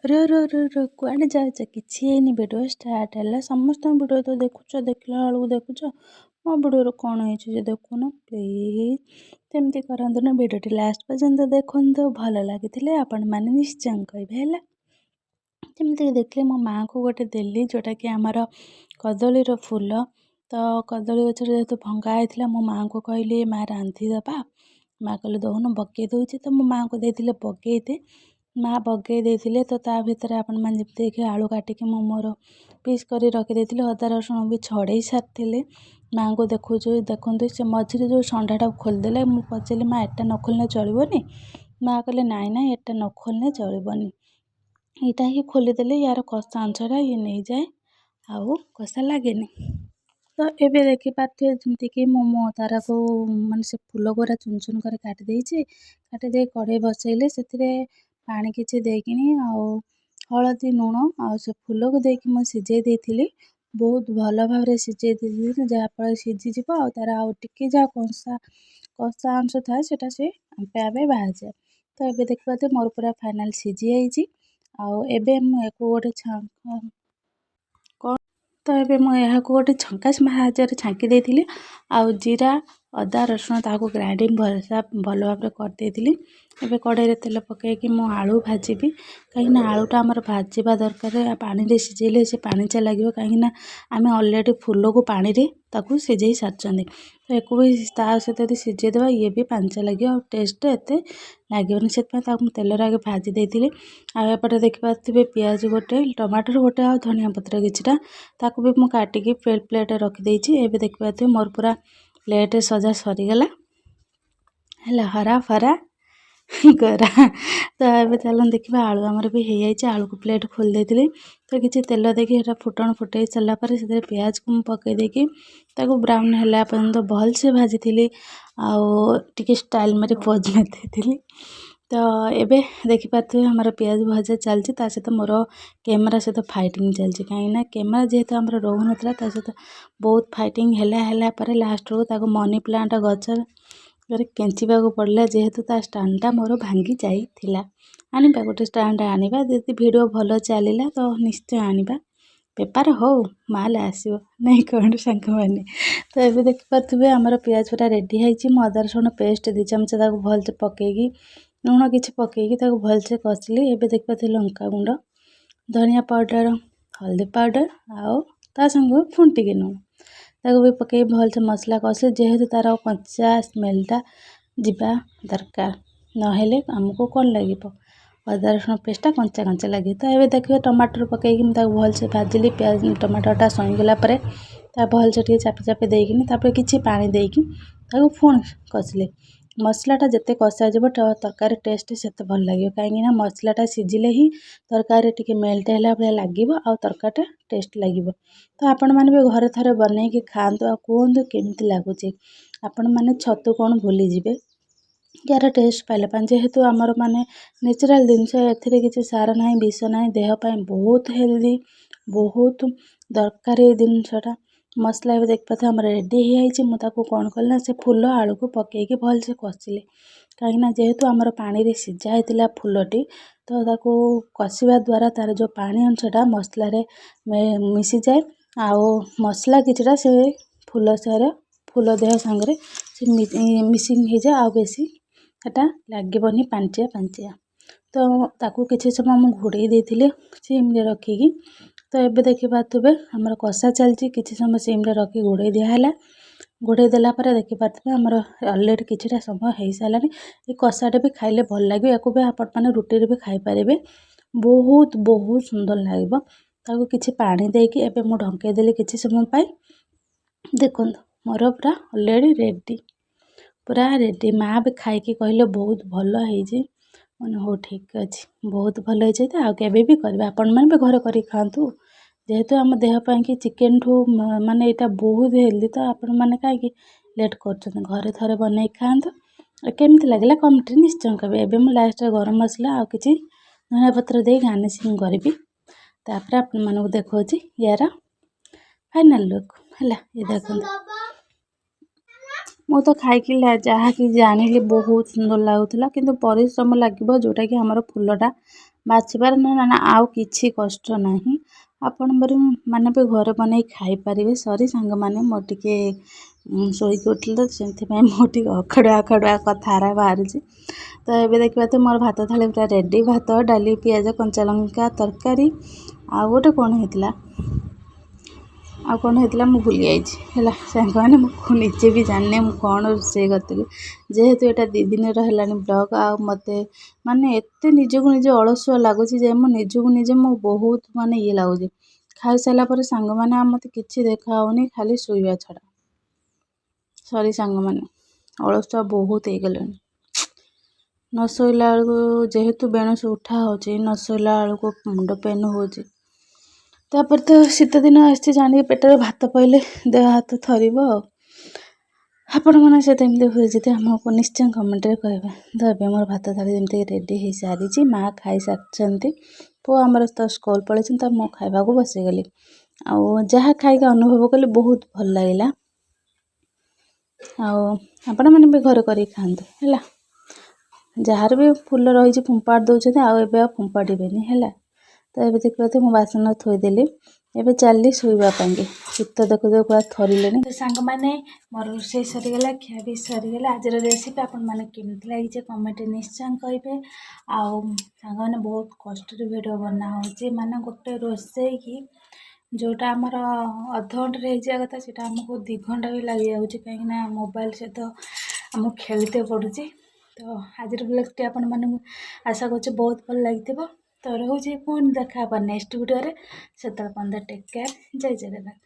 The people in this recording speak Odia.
କୁଆଡ଼େ ଯାଉଛ? କିଛି ହେଇନି, ଭିଡ଼ିଓ ଷ୍ଟାର୍ଟ ହେଲା। ସମସ୍ତଙ୍କ ଭିଡ଼ିଓ ତ ଦେଖୁଛ, ଦେଖିଲା ବେଳକୁ ଦେଖୁଛ ମୋ ଭିଡ଼ିଓରୁ କ'ଣ ହେଇଛି ଯେ ଦେଖୁନ। ପ୍ଲିଜ୍ ସେମିତି କରନ୍ତୁନି, ଭିଡ଼ିଓଟି ଲାଷ୍ଟ ପର୍ଯ୍ୟନ୍ତ ଦେଖନ୍ତୁ। ଭଲ ଲାଗିଥିଲେ ଆପଣମାନେ ନିଶ୍ଚୟ କହିବେ ହେଲା। ଯେମିତିକି ଦେଖିଲେ ମୋ ମାଆଙ୍କୁ ଗୋଟେ ଦେଲି, ଯେଉଁଟାକି ଆମର କଦଳୀର ଫୁଲ। ତ କଦଳୀ ଗଛରେ ଯେହେତୁ ଭଙ୍ଗା ହେଇଥିଲା, ମୋ ମାଆଙ୍କୁ କହିଲି ମାଆ ରାନ୍ଧିଦେବା। ମାଆ କହିଲେ ଦଉନ, ବଗେଇ ଦେଉଛି। ତ ମୋ ମାଆଙ୍କୁ ଦେଇଥିଲେ ବଗେଇତେ, ମାଆ ବଗେଇ ଦେଇଥିଲେ। ତ ତା ଭିତରେ ଆପଣମାନେ ଯେମିତି ଦେଖି ଆଳୁ କାଟିକି ମୁଁ ମୋର ପିସ୍ କରି ରଖିଦେଇଥିଲି। ଅଦା ରସୁଣ ବି ଛଡ଼େଇ ସାରିଥିଲେ। ମାଆଙ୍କୁ ଦେଖନ୍ତୁ ସେ ମଝିରେ ଯେଉଁ ଷଣ୍ଢାଟାକୁ ଖୋଲିଦେଲେ। ମୁଁ ପଚାରିଲି ମାଆ ଏଟା ନ ଖୋଲିଲେ ଚଳିବନି? ମାଆ କହିଲେ ନାଇଁ ଏଟା ନ ଖୋଲିଲେ ଚଳିବନି, ଏଇଟା ହିଁ ଖୋଲିଦେଲେ ୟାର କଷା ଅଂଶଟା ଇଏ ନେଇଯାଏ, ଆଉ କଷା ଲାଗେନି। ତ ଏବେ ଦେଖିପାରୁଥିବେ ଯେମିତିକି ମୁଁ ତାରାକୁ ମାନେ ସେ ଫୁଲ ଗୁରା ଚୁନ ଚୁନ କରି କାଟି ଦେଇଛି। କାଟି ଦେଇ କଢ଼େଇ ବସେଇଲେ, ସେଥିରେ ପାଣି କିଛି ଦେଇକିନି ଆଉ ହଳଦୀ, ଲୁଣ ଆଉ ସେ ଫୁଲକୁ ଦେଇକି ମୁଁ ସିଝେଇ ଦେଇଥିଲି। ବହୁତ ଭଲ ଭାବରେ ସିଝେଇ ଦେଇଥିଲି, ଯାହାଫଳରେ ସିଝିଯିବ ଆଉ ତାର ଆଉ ଟିକେ ଯାହା କଷା ଅଂଶ ଥାଏ ସେଟା ସେ ଆପେ ଆପେ ବାହାରିଯାଏ। ତ ଏବେ ଦେଖିପାରୁଥିବେ ମୋର ପୁରା ଫାଇନାଲ୍ ସିଝି ଯାଇଛି। ଆଉ ଏବେ ମୁଁ ଏହାକୁ ଗୋଟେ ଛଙ୍କା ସାହାଯ୍ୟରେ ଛାଙ୍କି ଦେଇଥିଲି। ଆଉ ଜିରା, ଅଦା, ରସୁଣ ତାହାକୁ ଗ୍ରାଇଣ୍ଡିଙ୍ଗ ଭଲ ଭାବରେ କରିଦେଇଥିଲି। ଏବେ କଢ଼େଇରେ ତେଲ ପକାଇକି ମୁଁ ଆଳୁ ଭାଜିବି, କାହିଁକିନା ଆଳୁଟା ଆମର ଭାଜିବା ଦରକାର। ପାଣିରେ ସିଝେଇଲେ ସେ ପାଣିଚିଆ ଲାଗିବ, କାହିଁକିନା ଆମେ ଅଲରେଡ଼ି ଫୁଲକୁ ପାଣିରେ ତାକୁ ସିଝେଇ ସାରିଛନ୍ତି। ତ ୟାକୁ ବି ତା ସହିତ ଯଦି ସିଝେଇଦେବା, ଇଏ ବି ପାଣିଚିଆ ଲାଗିବ ଆଉ ଟେଷ୍ଟ ଏତେ ଲାଗିବନି। ସେଥିପାଇଁ ତାକୁ ମୁଁ ତେଲରେ ଆଗେ ଭାଜି ଦେଇଥିଲି। ଆଉ ଏପଟେ ଦେଖିପାରୁଥିବେ ପିଆଜ ଗୋଟେ, ଟମାଟର ଗୋଟେ ଆଉ ଧନିଆ ପତ୍ର କିଛିଟା, ତାକୁ ବି ମୁଁ କାଟିକି ପ୍ଲେଟ୍ରେ ରଖିଦେଇଛି। ଏବେ ଦେଖିପାରୁଥିବେ ମୋର ପୁରା ପ୍ଲେଟ୍ ସଜା ସରିଗଲା ହେଲା, ହରା ଫରା ଗରା। ତ ଏବେ ଚାଲନ୍ତୁ ଦେଖିବା, ଆଳୁ ଆମର ବି ହେଇଯାଇଛି। ଆଳୁକୁ ପ୍ଲେଟ୍ ଖୋଲି ଦେଇଥିଲି। ତ କିଛି ତେଲ ଦେଇକି ସେଟା ଫୁଟଣ ଫୁଟେଇ ସାରିଲା ପରେ ସେଥିରେ ପିଆଜକୁ ମୁଁ ପକେଇ ଦେଇକି ତାକୁ ବ୍ରାଉନ୍ ହେଲା ପର୍ଯ୍ୟନ୍ତ ଭଲସେ ଭାଜିଥିଲି। ଆଉ ଟିକେ ଷ୍ଟାଇଲ୍ ମାରି ପୋଜ୍ ଦେଇଥିଲି। ତ ଏବେ ଦେଖିପାରୁଥିବେ ଆମର ପିଆଜ ଭଜା ଚାଲିଛି, ତା ସହିତ ମୋର କ୍ୟାମେରା ସହିତ ଫାଇଟିଂ ଚାଲିଛି। କାହିଁକିନା କ୍ୟାମେରା ଯେହେତୁ ଆମର ରହୁନଥିଲା, ତା ସହିତ ବହୁତ ଫାଇଟିଂ ହେଲା ପରେ ଲାଷ୍ଟକୁ ତାକୁ ମନି ପ୍ଲାଣ୍ଟ ଗଛରେ କେଞ୍ଚିବାକୁ ପଡ଼ିଲା, ଯେହେତୁ ତା ଷ୍ଟାଣ୍ଡଟା ମୋର ଭାଙ୍ଗି ଯାଇଥିଲା। ଗୋଟେ ଷ୍ଟାଣ୍ଡ ଆଣିବା, ଯଦି ଭିଡ଼ିଓ ଭଲ ଚାଲିଲା ତ ନିଶ୍ଚୟ ଆଣିବା। ବେପାର ହଉ, ମାଲ ଆସିବ, ନାଇଁ କ'ଣ ସାଙ୍ଗମାନେ? ତ ଏବେ ଦେଖିପାରୁଥିବେ ଆମର ପିଆଜ ପୁରା ରେଡ଼ି ହେଇଛି। ମୁଁ ଅଦା ରସୁଣ ପେଷ୍ଟ 2 ଚାମଚ ତାକୁ ଭଲସେ ପକେଇକି, ଲୁଣ କିଛି ପକେଇକି ତାକୁ ଭଲସେ କଷିଲି। ଏବେ ଦେଖିପାରୁଥିବେ ଲଙ୍କାଗୁଣ୍ଡ, ଧନିଆ ପାଉଡ଼ର, ହଳଦୀ ପାଉଡ଼ର ଆଉ ତା ସାଙ୍ଗକୁ ପୁଣି ଟିକେ ଲୁଣ ତାକୁ ବି ପକେଇ ଭଲସେ ମସଲା କଷିଲି। ଯେହେତୁ ତାର କଞ୍ଚା ସ୍ମେଲ୍ଟା ଯିବା ଦରକାର, ନହେଲେ ଆମକୁ କ'ଣ ଲାଗିବ, ଅଦା ରସୁଣ ପେଷ୍ଟଟା କଞ୍ଚା ଲାଗେ। ତ ଏବେ ଦେଖିବେ ଟମାଟର ପକେଇକି ମୁଁ ତାକୁ ଭଲସେ ଭାଜିଲି। ଟମାଟରଟା ସଇଁଗଲା ପରେ ତା ଭଲସେ ଟିକେ ଚାପି ଦେଇକିନି, ତାପରେ କିଛି ପାଣି ଦେଇକି ତାକୁ ପୁଣି କଷିଲି। ମସଲାଟା ଯେତେ କଷା ଯିବ ତରକାରୀ ଟେଷ୍ଟ ସେତେ ଭଲ ଲାଗିବ, କାହିଁକିନା ମସଲାଟା ସିଝିଲେ ହିଁ ତରକାରୀ ଟିକେ ମେଲ୍ଟ ହେଲା ଭଳିଆ ଲାଗିବ ଆଉ ତରକାରୀଟା ଟେଷ୍ଟ ଲାଗିବ। ତ ଆପଣମାନେ ବି ଘରେ ଥରେ ବନେଇକି ଖାଆନ୍ତୁ, ଆଉ କୁହନ୍ତୁ କେମିତି ଲାଗୁଛି। ଆପଣମାନେ ଛତୁ କ'ଣ ଭୁଲିଯିବେ, ୟାର ଟେଷ୍ଟ ପାଇଲା ପାଇଁ। ଯେହେତୁ ଆମର ମାନେ ନ୍ୟାଚୁରାଲ୍ ଜିନିଷ, ଏଥିରେ କିଛି ସାର ନାହିଁ, ବିଷ ନାହିଁ, ଦେହ ପାଇଁ ବହୁତ ହେଲ୍ଦି, ବହୁତ ଦରକାରୀ ଏ ଜିନିଷଟା। ମସଲା ଏବେ ଦେଖିପାରୁଥିବେ ଆମର ରେଡ଼ି ହେଇଯାଇଛି। ମୁଁ ତାକୁ କ'ଣ କଲି ନା, ସେ ଫୁଲ ଆଳୁକୁ ପକେଇକି ଭଲସେ କଷିଲି, କାହିଁକିନା ଯେହେତୁ ଆମର ପାଣିରେ ସିଝା ହେଇଥିଲା ଫୁଲଟି, ତ ତାକୁ କଷିବା ଦ୍ୱାରା ତାର ଯେଉଁ ପାଣି ଅଂଶଟା ମସଲାରେ ମିଶିଯାଏ। ଆଉ ମସଲା କିଛିଟା ସେ ଫୁଲ ଦେହ ସାଙ୍ଗରେ ସେ ମିସିଂ ହେଇଯାଏ, ଆଉ ବେଶୀ ସେଟା ଲାଗିବନି ପାଣିଚିଆ। ତ ତାକୁ କିଛି ସମୟ ମୁଁ ଘୋଡ଼େଇ ଦେଇଥିଲି ସିମ୍ରେ ରଖିକି। ତ ଏବେ ଦେଖିପାରୁଥିବେ ଆମର କଷା ଚାଲିଛି, କିଛି ସମୟ ସିମ୍ରେ ରଖି ଘୋଡ଼େଇ ଦିଆହେଲା। ଘୋଡ଼େଇ ଦେଲା ପରେ ଦେଖିପାରୁଥିବେ ଆମର ଅଲରେଡ଼ି କିଛିଟା ସମୟ ହେଇସାରିଲାଣି। ଏ କଷାଟା ବି ଖାଇଲେ ଭଲ ଲାଗିବ, ୟାକୁ ବି ଆପଣମାନେ ରୁଟିରେ ବି ଖାଇପାରିବେ, ବହୁତ ସୁନ୍ଦର ଲାଗିବ। ତାକୁ କିଛି ପାଣି ଦେଇକି ଏବେ ମୁଁ ଢଙ୍କେଇ ଦେଲି କିଛି ସମୟ ପାଇଁ। ଦେଖନ୍ତୁ ମୋର ପୁରା ଅଲରେଡ଼ି ରେଡ଼ି। ମାଆ ବି ଖାଇକି କହିଲେ ବହୁତ ଭଲ ହେଇଛି। ମାନେ ହଉ ଠିକ୍ ଅଛି, ବହୁତ ଭଲ ହେଇଛି। ତ ଆଉ କେବେ ବି କରିବେ, ଆପଣମାନେ ବି ଘରେ କରିକି ଖାଆନ୍ତୁ। ଯେହେତୁ ଆମ ଦେହ ପାଇଁକି ଚିକେନ୍ଠୁ ମାନେ ଏଇଟା ବହୁତ ହେଲ୍ଦି, ତ ଆପଣମାନେ କାହିଁକି ଲେଟ୍ କରୁଛନ୍ତି, ଘରେ ଥରେ ବନେଇକି ଖାଆନ୍ତୁ। କେମିତି ଲାଗିଲା କମେଣ୍ଟରେ ନିଶ୍ଚୟ କହିବେ। ଏବେ ମୁଁ ଲାଷ୍ଟରେ ଗରମ ମସଲା ଆଉ କିଛି ଧନିଆ ପତ୍ର ଦେଇ ଗାର୍ନିସିଂ କରିବି। ତାପରେ ଆପଣମାନଙ୍କୁ ଦେଖାଉଛି ୟାର ଫାଇନାଲ୍ ଲୁକ୍ ହେଲା। ଏ ଦେଖନ୍ତୁ, ମୁଁ ତ ଖାଇକି ଯାହାକି ଜାଣିଲି ବହୁତ ସୁନ୍ଦର ଲାଗୁଥିଲା, କିନ୍ତୁ ପରିଶ୍ରମ ଲାଗିବ, ଯେଉଁଟାକି ଆମର ଫୁଲଟା ବାଛିବାର ନା ଆଉ କିଛି କଷ୍ଟ ନାହିଁ। ଆପଣ ମାନେ ବି ଘରେ ବନେଇ ଖାଇପାରିବେ। ସରି ସାଙ୍ଗମାନେ, ମୋର ଟିକେ ଶୋଇକି ଉଠିଲି ତ ସେଥିପାଇଁ ମୁଁ ଟିକେ ଅଖାଡ଼ୁଆ କଥାରା ବାହାରୁଛି। ତ ଏବେ ଦେଖିବା ତ ମୋର ଭାତ ଥାଳି ପୁରା ରେଡ଼ି। ଭାତ, ଡାଲି, ପିଆଜ, କଞ୍ଚାଲଙ୍କା, ତରକାରୀ, ଆଉ ଗୋଟେ କ'ଣ ହେଇଥିଲା ମୁଁ ଭୁଲି ଯାଇଛି ହେଲା ସାଙ୍ଗମାନେ। ମୁଁ ନିଜେ ବି ଜାଣିନି ମୁଁ କ'ଣ ରୋଷେଇ କରିଥିଲି। ଯେହେତୁ ଏଇଟା 2 ଦିନର ହେଲାଣି ବ୍ଲଗ୍, ଆଉ ମୋତେ ମାନେ ଏତେ ନିଜକୁ ନିଜେ ଅଳସୁଆ ଲାଗୁଛି ଯେ ମୁଁ ବହୁତ ମାନେ ଇଏ ଲାଗୁଛି। ଖାଇସାରିଲା ପରେ ସାଙ୍ଗମାନେ ଆଉ ମୋତେ କିଛି ଦେଖା ହେଉନି, ଖାଲି ଶୋଇବା ଛଡ଼ା। ସରି ସାଙ୍ଗମାନେ, ଅଳସୁଆ ବହୁତ ହେଇଗଲେଣି। ନ ଶୋଇଲା ବେଳକୁ ଯେହେତୁ ବେଣୁସୁ ଉଠା ହେଉଛି, ନ ଶୋଇଲା ବେଳକୁ ମୁଣ୍ଡ ପେନ୍ ହେଉଛି। ତାପରେ ତ ଶୀତ ଦିନ ଆସିଛି, ଜାଣିକି ପେଟରେ ଭାତ ପଇଲେ ଦେହ ହାତ ଥରିବ। ଆଉ ଆପଣମାନେ ସହିତ ଏମିତି ହୁଏ ଯଦି ଆମକୁ ନିଶ୍ଚୟ କମେଣ୍ଟରେ କହିବେ। ତ ଏବେ ମୋର ଭାତ ଥାଳି ଯେମିତି ରେଡ଼ି ହେଇସାରିଛି, ମାଆ ଖାଇସାରିଛନ୍ତି, ପୁଅ ଆମର ତ ସ୍କୁଲ ପଳେଇଛନ୍ତି, ତ ମୁଁ ଖାଇବାକୁ ବସିଗଲି। ଆଉ ଯାହା ଖାଇକି ଅନୁଭବ କଲି ବହୁତ ଭଲ ଲାଗିଲା। ଆଉ ଆପଣମାନେ ବି ଘରେ କରିକି ଖାଆନ୍ତୁ ହେଲା। ଯାହାର ବି ଫୁଲ ରହିଛି ଫୋପାଡ଼ି ଦେଉଛନ୍ତି, ଆଉ ଏବେ ଆଉ ଫୋପାଡ଼ିବେନି ହେଲା। ତ ଏବେ ଦେଖିବା ତ ମୁଁ ବାସନ ଥୋଇଦେଲି, ଏବେ ଚାଲିଲି ଶୋଇବା ପାଇଁକି। ଶୀତ ଦେଖୁ ପୁରା ଥରିଲେଣି। ତ ସାଙ୍ଗମାନେ ମୋର ରୋଷେଇ ସରିଗଲା, ଖିଆ ବି ସରିଗଲା। ଆଜିର ରେସିପି ଆପଣମାନେ କେମିତି ଲାଗିଛି କମେଣ୍ଟରେ ନିଶ୍ଚୟ କହିବେ। ଆଉ ସାଙ୍ଗମାନେ ବହୁତ କଷ୍ଟରେ ଭିଡ଼ିଓ ବନା ହେଉଛି, ମାନେ ଗୋଟେ ରୋଷେଇକି ଯେଉଁଟା ଆମର ଅଧଘଣ୍ଟାରେ ହେଇଯିବା କଥା ସେଇଟା ଆମକୁ 2 ଘଣ୍ଟା ବି ଲାଗିଯାଉଛି, କାହିଁକିନା ମୋବାଇଲ ସହିତ ଆମକୁ ଖେଳିତେ ପଡ଼ୁଛି। ତ ଆଜିର ବ୍ଲଗ୍ଟି ଆପଣମାନଙ୍କୁ ଆଶା କରୁଛି ବହୁତ ଭଲ ଲାଗିଥିବ। ତ ରହୁଛି, ପୁଣି ଦେଖା ହେବା ନେକ୍ସଟ ଭିଡ଼ିଓରେ। ସେତେବେଳେ ପର୍ଯ୍ୟନ୍ତ ଟେକ୍ କେୟାର। ଜୟ ଜଗନ୍ନାଥ।